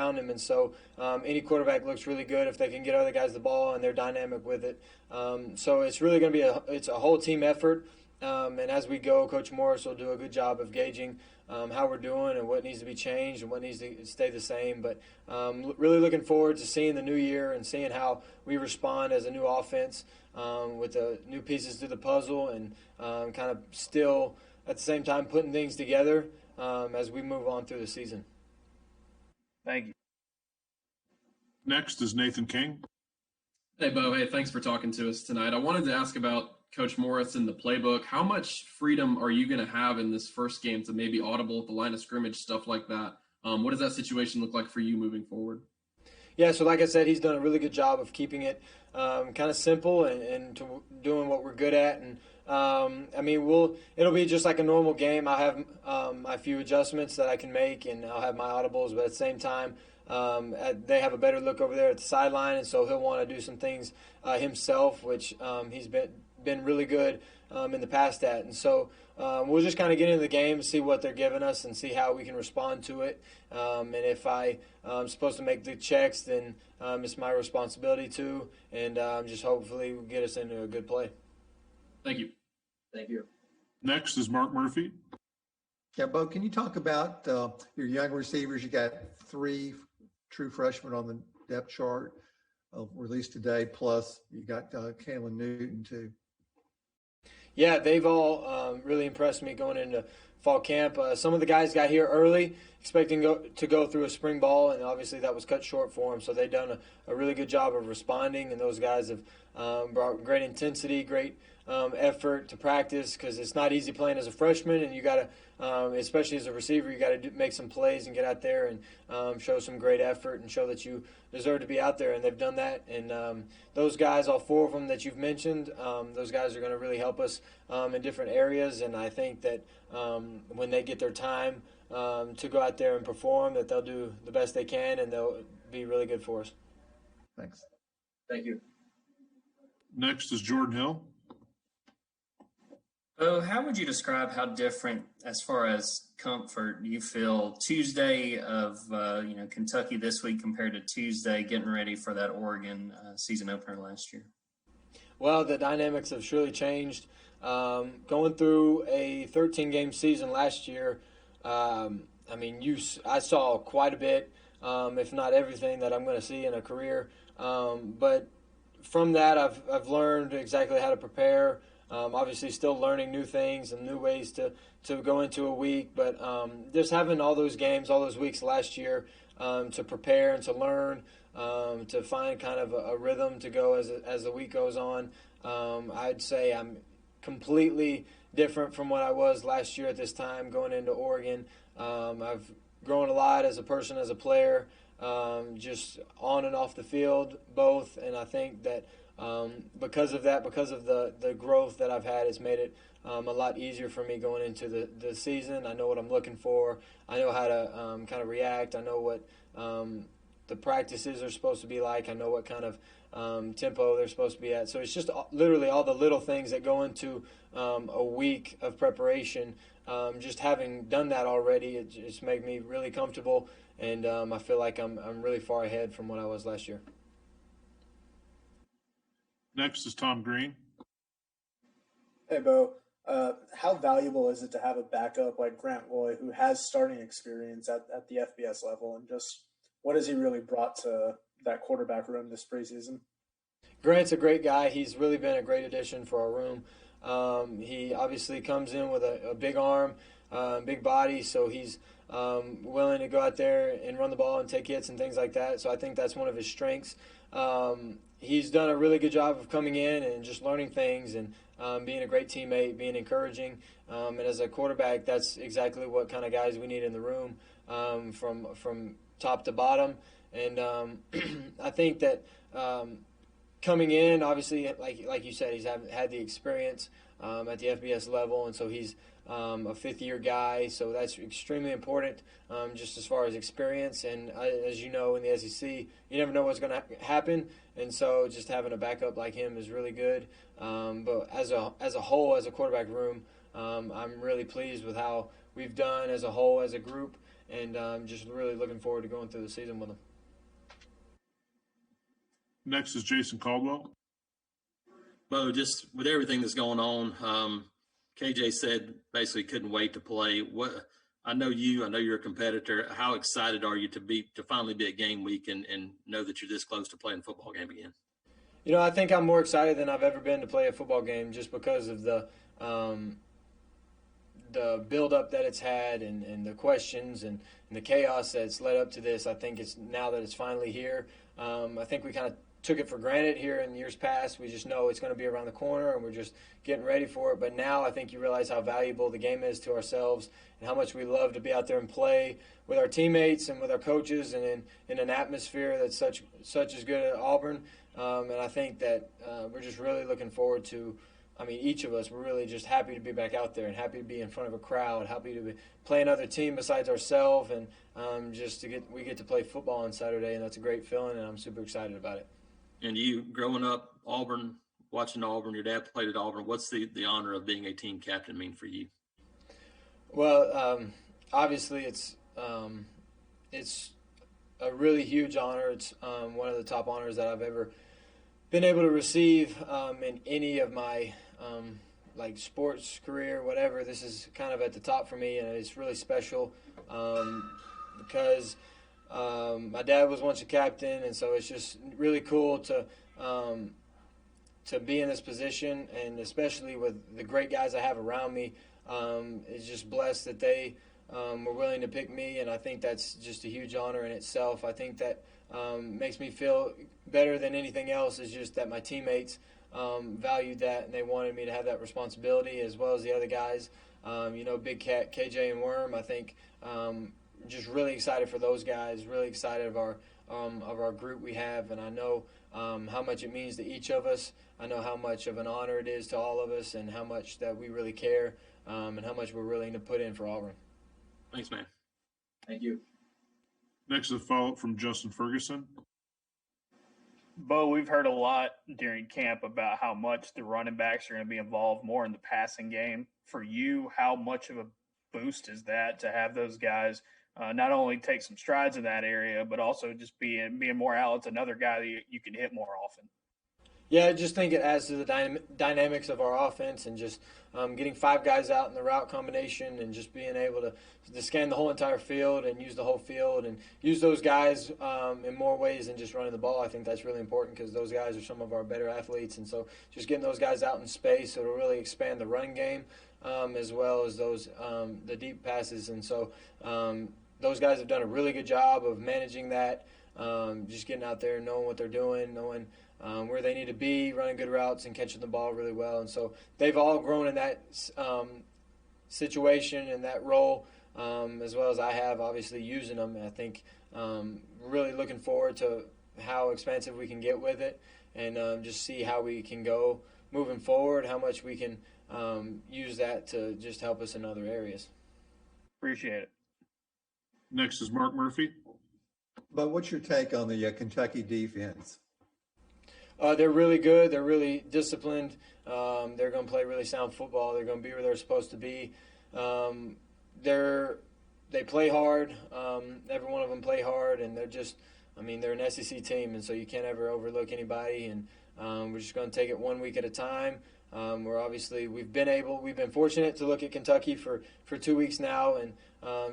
around him. And so any quarterback looks really good if they can get other guys the ball and they're dynamic with it. So it's really going to be it's a whole team effort. And as we go, Coach Morris will do a good job of gauging how we're doing and what needs to be changed and what needs to stay the same. But really looking forward to seeing the new year and seeing how we respond as a new offense with the new pieces to the puzzle and kind of still at the same time putting things together as we move on through the season. Thank you. Next is Nathan King. Hey, Bo. Hey, thanks for talking to us tonight. I wanted to ask about Coach Morris in the playbook. How much freedom are you going to have in this first game to maybe audible at the line of scrimmage, stuff like that? What does that situation look like for you moving forward? Yeah, so like I said, he's done a really good job of keeping it kind of simple and doing what we're good at. And I mean, it'll be just like a normal game. I have a few adjustments that I can make, and I'll have my audibles. But at the same time, they have a better look over there at the sideline, and so he'll want to do some things himself, which he's been really good in the past at. And so we'll just kind of get into the game, see what they're giving us, and see how we can respond to it. And if I'm supposed to make the checks, then it's my responsibility to, and just hopefully get us into a good play. Thank you. Thank you. Next is Mark Murphy. Yeah, Bo, can you talk about your young receivers? You got 3 true freshmen on the depth chart released today, plus you got Kalen Newton too. Yeah, they've all really impressed me going into fall camp. Some of the guys got here early, expecting to go through a spring ball, and obviously that was cut short for them. So they've done a really good job of responding, and those guys have brought great intensity, great effort to practice, because it's not easy playing as a freshman, and you got to, especially as a receiver, you got to make some plays and get out there and show some great effort and show that you deserve to be out there, and they've done that. And those guys, all 4 of them that you've mentioned, those guys are going to really help us in different areas, and I think that when they get their time to go out there and perform, that they'll do the best they can, and they'll be really good for us. Thanks. Thank you. Next is Jordan Hill. Oh, how would you describe how different, as far as comfort, you feel Tuesday of Kentucky this week compared to Tuesday getting ready for that Oregon season opener last year? Well, the dynamics have surely changed. Going through a 13-game season last year, I saw quite a bit, if not everything that I'm going to see in a career. But from that, I've learned exactly how to prepare. Obviously still learning new things and new ways to go into a week, but just having all those games, all those weeks last year to prepare and to learn, to find kind of a rhythm to go as the week goes on. I'd say I'm completely different from what I was last year at this time going into Oregon. I've grown a lot as a person, as a player, just on and off the field, both, and I think that because of that, because of the growth that I've had, it's made it a lot easier for me going into the season. I know what I'm looking for. I know how to kind of react. I know what the practices are supposed to be like. I know what kind of tempo they're supposed to be at. So it's just literally all the little things that go into a week of preparation. Just having done that already, it just made me really comfortable, and I feel like I'm really far ahead from what I was last year. Next is Tom Green. Hey, Bo. How valuable is it to have a backup like Grant Roy, who has starting experience at the FBS level, and just what has he really brought to that quarterback room this preseason? Grant's a great guy. He's really been a great addition for our room. He obviously comes in with a big arm, big body, so he's willing to go out there and run the ball and take hits and things like that. So I think that's one of his strengths. He's done a really good job of coming in and just learning things and being a great teammate, being encouraging. And as a quarterback, that's exactly what kind of guys we need in the room from top to bottom. And I think that coming in, obviously, like you said, he's had the experience at the FBS level, and so he's a fifth-year guy, so that's extremely important just as far as experience. And as you know, in the SEC, you never know what's going to happen, and so just having a backup like him is really good. But as a whole, as a quarterback room, I'm really pleased with how we've done as a whole, as a group, and just really looking forward to going through the season with them. Next is Jason Caldwell. Bo, just with everything that's going on, KJ said basically couldn't wait to play. I know you're a competitor. How excited are you to finally be at game week and know that you're this close to playing a football game again? I think I'm more excited than I've ever been to play a football game just because of the build-up that it's had and the questions and the chaos that's led up to this. I think it's now that it's finally here. I think we kind of took it for granted here in years past. We just know it's going to be around the corner, and we're just getting ready for it. But now I think you realize how valuable the game is to ourselves and how much we love to be out there and play with our teammates and with our coaches and in an atmosphere that's such as good at Auburn. And I think that we're just really looking forward to, each of us, we're really just happy to be back out there and happy to be in front of a crowd, happy to play another team besides ourselves, and we get to play football on Saturday, and that's a great feeling, and I'm super excited about it. And you, growing up Auburn, watching Auburn, your dad played at Auburn. What's the honor of being a team captain mean for you? Well, obviously it's a really huge honor. It's one of the top honors that I've ever been able to receive in any of my sports career, whatever. This is kind of at the top for me, and it's really special because my dad was once a captain, and so it's just really cool to be in this position, and especially with the great guys I have around me. It's just blessed that they were willing to pick me, and I think that's just a huge honor in itself. I think that makes me feel better than anything else is just that my teammates valued that, and they wanted me to have that responsibility as well as the other guys. Big Cat, KJ, and Worm, I think just really excited for those guys, really excited of our group we have, and I know how much it means to each of us. I know how much of an honor it is to all of us and how much that we really care and how much we're willing to put in for Auburn. Thanks, man. Thank you. Next is a follow-up from Justin Ferguson. Bo, we've heard a lot during camp about how much the running backs are going to be involved more in the passing game. For you, how much of a boost is that to have those guys not only take some strides in that area, but also just being more Alex, another guy that you can hit more often? Yeah, I just think it adds to the dynamics of our offense, and just getting 5 guys out in the route combination and just being able to scan the whole entire field and use the whole field and use those guys in more ways than just running the ball. I think that's really important because those guys are some of our better athletes, and so just getting those guys out in space, it'll really expand the run game as well as those the deep passes. And so those guys have done a really good job of managing that, just getting out there, knowing what they're doing, knowing where they need to be, running good routes, and catching the ball really well. And so they've all grown in that situation and that role, as well as I have, obviously, using them. And I think really looking forward to how expansive we can get with it and just see how we can go moving forward, how much we can use that to just help us in other areas. Appreciate it. Next is Mark Murphy. But what's your take on the Kentucky defense? They're really good. They're really disciplined. They're going to play really sound football. They're going to be where they're supposed to be. They play hard. Every one of them play hard, and they're an SEC team, and so you can't ever overlook anybody. And we're just going to take it 1 week at a time. We've been fortunate to look at Kentucky for 2 weeks now, and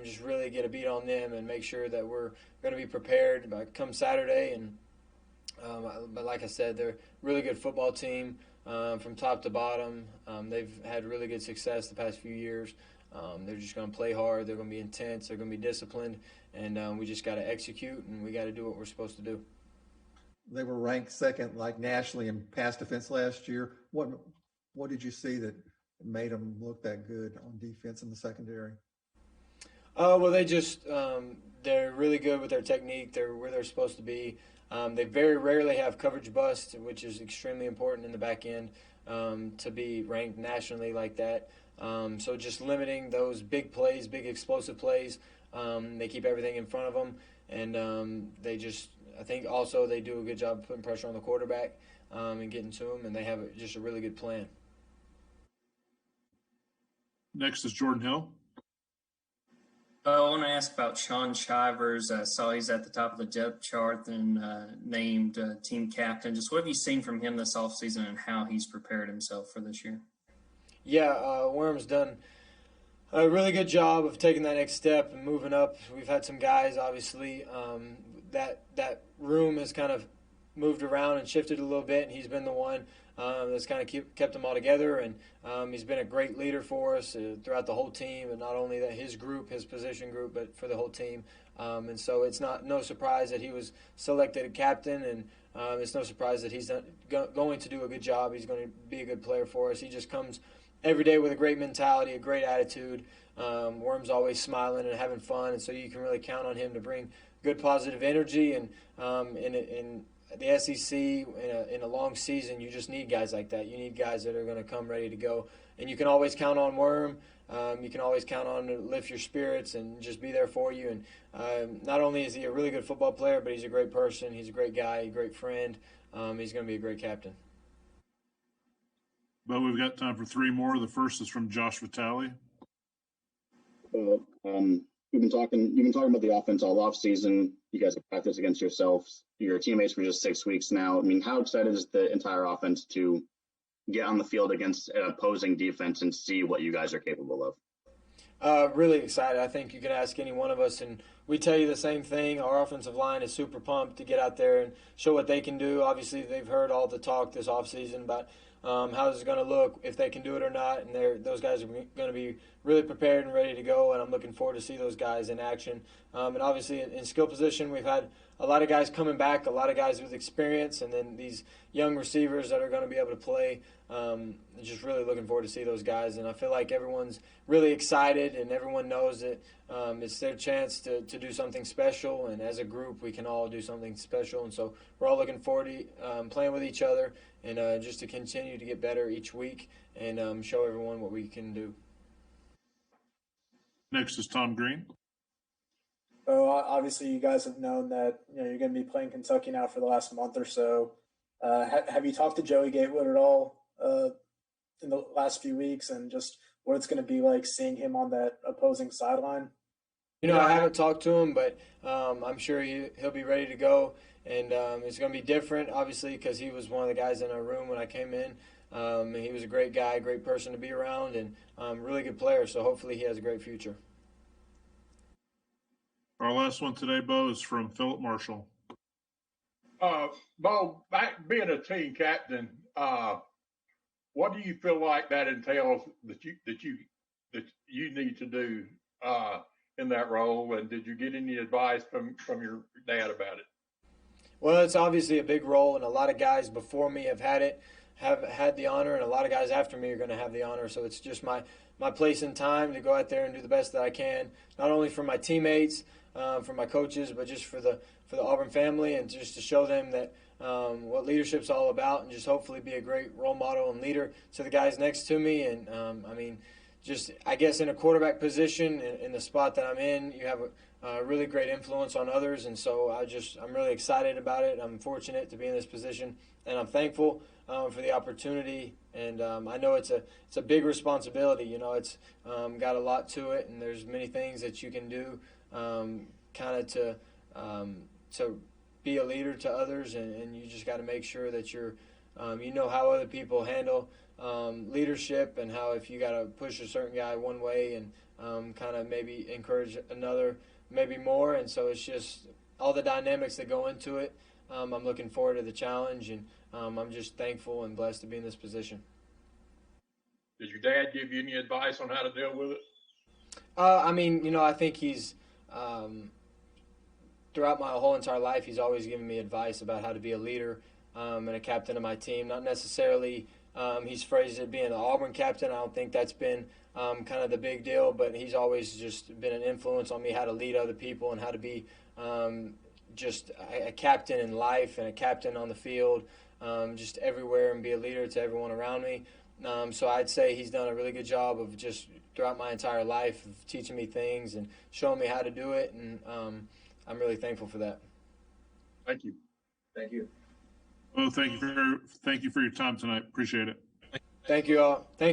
just really get a beat on them and make sure that we're going to be prepared by come Saturday. And but like I said, they're a really good football team from top to bottom. They've had really good success the past few years. They're just going to play hard. They're going to be intense. They're going to be disciplined. And we just got to execute, and we got to do what we're supposed to do. They were ranked second, nationally in pass defense last year. What did you see that made them look that good on defense in the secondary? They're really good with their technique. They're where they're supposed to be. They very rarely have coverage bust, which is extremely important in the back end to be ranked nationally like that. So just limiting those big plays, big explosive plays. They keep everything in front of them, and I think also they do a good job putting pressure on the quarterback and getting to him, and they have just a really good plan. Next is Jordan Hill. I want to ask about Sean Shivers. I saw he's at the top of the depth chart and named team captain. Just what have you seen from him this offseason and how he's prepared himself for this year? Yeah, Worm's done a really good job of taking that next step and moving up. We've had some guys, obviously, that room has kind of moved around and shifted a little bit, and he's been the one that's kind of kept them all together. And he's been a great leader for us throughout the whole team, and not only that his group, his position group, but for the whole team. And so it's no surprise that he was selected a captain, and it's no surprise that he's going to do a good job. He's going to be a good player for us. He just comes every day with a great mentality, a great attitude. Worm's always smiling and having fun, and so you can really count on him to bring good positive energy. And in the SEC, in a long season, you just need guys like that. You need guys that are going to come ready to go, and you can always count on Worm. You can always count on to lift your spirits and just be there for you. And not only is he a really good football player, but he's a great person. He's a great guy, a great friend. He's going to be a great captain. But we've got time for three more. The first is from Josh Vitale. You've been talking about the offense all off season. You guys have practiced against yourselves, your teammates for just 6 weeks now. I mean, how excited is the entire offense to get on the field against an opposing defense and see what you guys are capable of? Really excited. I think you can ask any one of us, and we tell you the same thing. Our offensive line is super pumped to get out there and show what they can do. Obviously, they've heard all the talk this offseason about how is it going to look, if they can do it or not, and those guys are going to be really prepared and ready to go, and I'm looking forward to see those guys in action. And obviously in skill position, we've had a lot of guys coming back, a lot of guys with experience, and then these young receivers that are going to be able to play. Just really looking forward to see those guys, and I feel like everyone's really excited, and everyone knows that it's their chance to do something special, and as a group we can all do something special, and so we're all looking forward to playing with each other and just to continue to get better each week and show everyone what we can do. Next is Tom Green. Oh, obviously, you guys have known that you're going to be playing Kentucky now for the last month or so. Have you talked to Joey Gatewood at all in the last few weeks, and just what it's going to be like seeing him on that opposing sideline? I haven't talked to him, but I'm sure he'll be ready to go, and it's going to be different, obviously, because he was one of the guys in our room when I came in. He was a great guy, great person to be around, and really good player, so hopefully he has a great future. Our last one today, Bo, is from Philip Marshall. Bo, being a team captain, what do you feel like that entails that you need to do in that role? And did you get any advice from your dad about it? Well, it's obviously a big role, and a lot of guys before me have had the honor, and a lot of guys after me are going to have the honor. So it's just my place and time to go out there and do the best that I can, not only for my teammates, for my coaches, but just for the Auburn family, and just to show them that what leadership's all about, and just hopefully be a great role model and leader to the guys next to me. And I guess in a quarterback position, in the spot that I'm in, you have a really great influence on others, and so I'm really excited about it. I'm fortunate to be in this position, and I'm thankful for the opportunity. And I know it's a big responsibility. It's got a lot to it, and there's many things that you can do, kind of to be a leader to others, and you just got to make sure that you're, how other people handle leadership, and how if you got to push a certain guy one way and kind of maybe encourage another maybe more. And so it's just all the dynamics that go into it. I'm looking forward to the challenge, and I'm just thankful and blessed to be in this position. Did your dad give you any advice on how to deal with it? I think he's throughout my whole entire life, he's always given me advice about how to be a leader and a captain of my team. Not necessarily he's phrased it being an Auburn captain. I don't think that's been kind of the big deal, but he's always just been an influence on me how to lead other people and how to be just a captain in life and a captain on the field, just everywhere, and be a leader to everyone around me. So I'd say he's done a really good job of just throughout my entire life of teaching me things and showing me how to do it, and I'm really thankful for that. Thank you. Thank you. Oh, thank you for your time tonight. Appreciate it. Thank you all. Thank you.